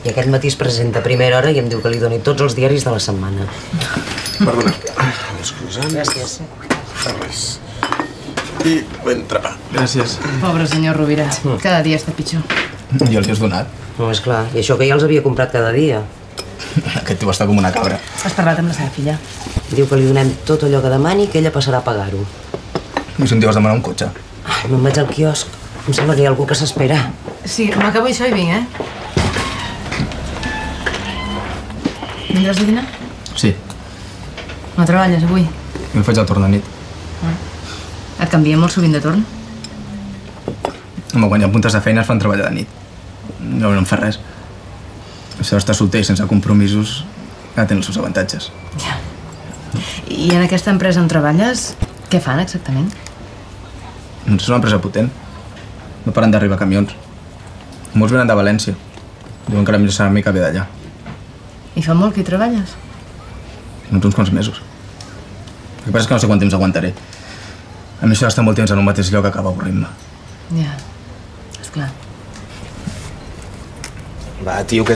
I aquest matí es presenta a primera hora i em diu que li doni tots els diaris de la setmana. Perdona. Els croissants. Gràcies. Res. I l'entrepà. Gràcies. Pobre senyor Rovira, cada dia està pitjor. I els hi has donat? No, esclar. I això que ja els havia comprat cada dia. Aquest tio està com una cabra. Has parlat amb la seva filla? Diu que li donem tot allò que demani i que ella passarà a pagar-ho. I si un dia vas demanar un cotxe? Ai, me'n vaig al quiosc. Em sembla que hi ha algú que s'espera. Sí, m'acabo això i vinc, Vindràs a dinar? Sí. No treballes avui? Jo em faig el torn de nit. Et canviem molt sovint de torn? Home, quan hi ha puntes de feina es fan treballar de nit. No em fa res. Això d'estar solter i sense compromisos ja té els seus avantatges. Ja. I en aquesta empresa on treballes, què fan exactament? És una empresa potent. No paren d'arribar camions. Molts venen de València. Diuen que la millor ceràmica ve d'allà. I fa molt que hi treballes? Uns quants mesos. El que passa és que no sé quant temps aguantaré. A mi això d'estar molt temps en un mateix lloc acaba avorrint-me. Ja, esclar. Va, tio, que